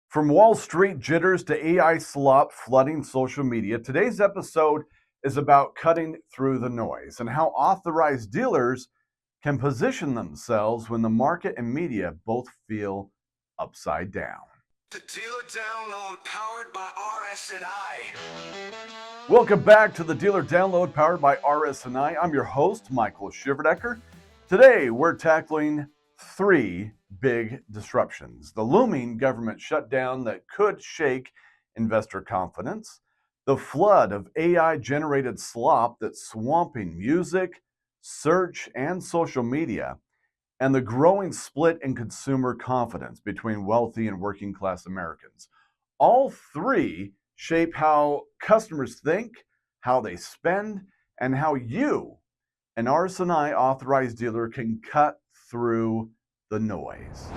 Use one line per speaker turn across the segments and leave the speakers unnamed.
From Wall Street jitters to AI slop flooding social media, today's episode is about cutting through the noise and how authorized dealers can position themselves when the market and media both feel upside down.
The dealer download powered by RS&I.
Welcome back to the Dealer Download powered by RS&I. I'm your host, Michael Shiverdecker. Today, we're tackling three big disruptions: the looming government shutdown that could shake investor confidence, the flood of AI-generated slop that's swamping music, search, and social media, and the growing split in consumer confidence between wealthy and working class Americans. All three shape how customers think, how they spend, and how you, an RS&I authorized dealer, can cut through the noise.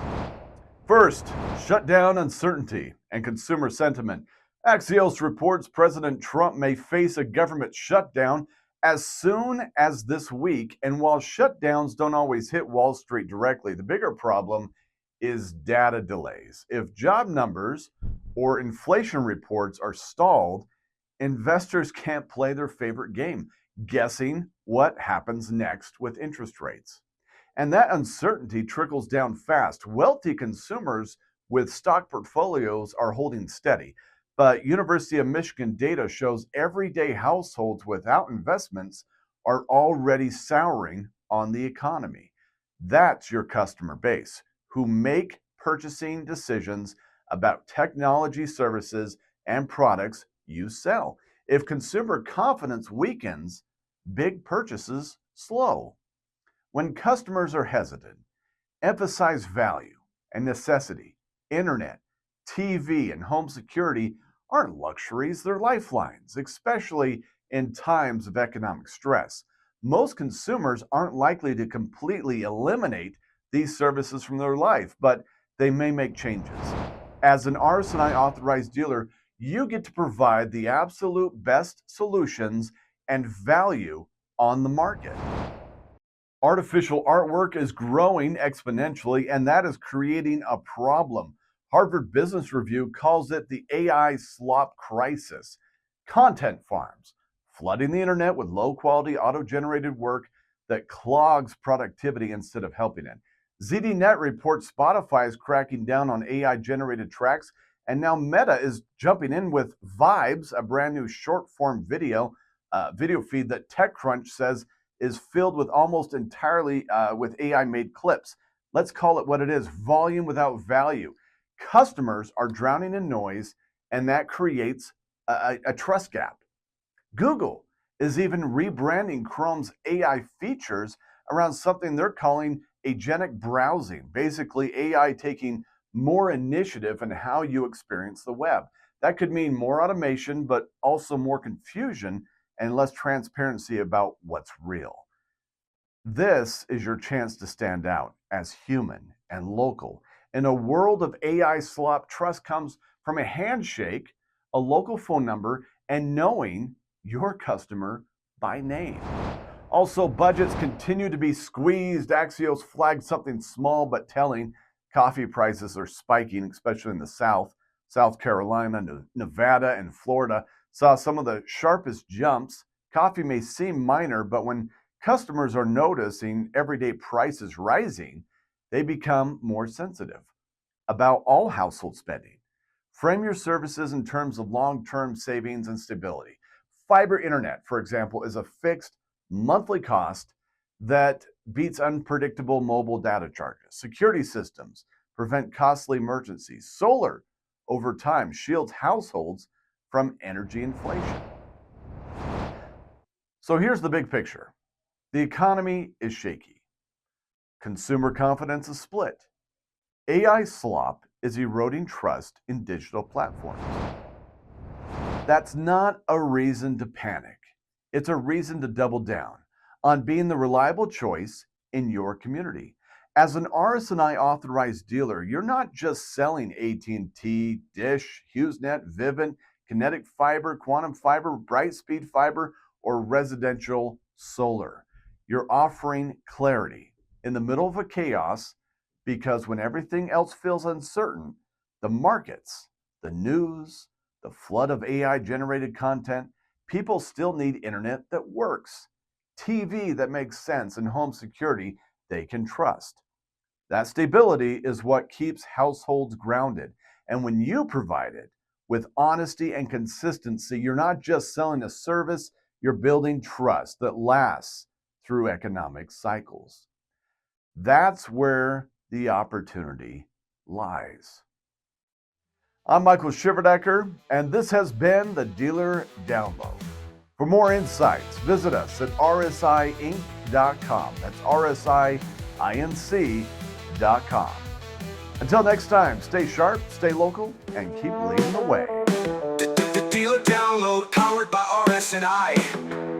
First, shutdown uncertainty and consumer sentiment. Axios reports President Trump may face a government shutdown as soon as this week. And while shutdowns don't always hit Wall Street directly, the bigger problem is data delays. If job numbers or inflation reports are stalled, investors can't play their favorite game, guessing what happens next with interest rates. And that uncertainty trickles down fast. Wealthy consumers with stock portfolios are holding steady, but University of Michigan data shows everyday households without investments are already souring on the economy. That's your customer base, who make purchasing decisions about technology services and products you sell. If consumer confidence weakens, big purchases slow. When customers are hesitant, emphasize value and necessity. Internet, TV, and home security aren't luxuries, they're lifelines, especially in times of economic stress. Most consumers aren't likely to completely eliminate these services from their life, but they may make changes. As an RS&I authorized dealer, you get to provide the absolute best solutions and value on the market. Artificial artwork is growing exponentially, and that is creating a problem. Harvard Business Review calls it the AI slop crisis. Content farms flooding the internet with low-quality auto-generated work that clogs productivity instead of helping it. ZDNet reports Spotify is cracking down on AI-generated tracks, and now Meta is jumping in with Vibes, a brand new short-form video feed that TechCrunch says is filled with almost entirely with AI-made clips. Let's call it what it is: volume without value. Customers are drowning in noise, and that creates a trust gap. Google is even rebranding Chrome's AI features around something they're calling agentic browsing, basically AI taking more initiative in how you experience the web. That could mean more automation, but also more confusion and less transparency about what's real. This is your chance to stand out as human and local. In a world of AI slop, trust comes from a handshake, a local phone number, and knowing your customer by name. Also, budgets continue to be squeezed. Axios flagged something small but telling. Coffee prices are spiking, especially in the South. South Carolina, Nevada, and Florida saw some of the sharpest jumps. Coffee may seem minor, but when customers are noticing everyday prices rising, they become more sensitive about all household spending. Frame your services in terms of long-term savings and stability. Fiber internet, for example, is a fixed monthly cost that beats unpredictable mobile data charges. Security systems prevent costly emergencies. Solar, over time, shields households from energy inflation. So here's the big picture. The economy is shaky. Consumer confidence is split. AI slop is eroding trust in digital platforms. That's not a reason to panic. It's a reason to double down on being the reliable choice in your community. As an RS&I authorized dealer, you're not just selling AT&T, Dish, HughesNet, Vivint, Kinetic Fiber, Quantum Fiber, Brightspeed Fiber, or residential solar. You're offering clarity in the middle of a chaos, because when everything else feels uncertain, The markets, the news, the flood of AI-generated content, people still need internet that works, TV that makes sense, and home security they can trust. That stability is what keeps households grounded. And when you provide it with honesty and consistency, you're not just selling a service, you're building trust that lasts through economic cycles. That's where the opportunity lies. I'm Michael Shiverdecker, and this has been the Dealer Download. For more insights, visit us at rsiinc.com. That's rsiinc.com. Until next time, stay sharp, stay local, and keep leading the way.
The Dealer Download powered by RS&I.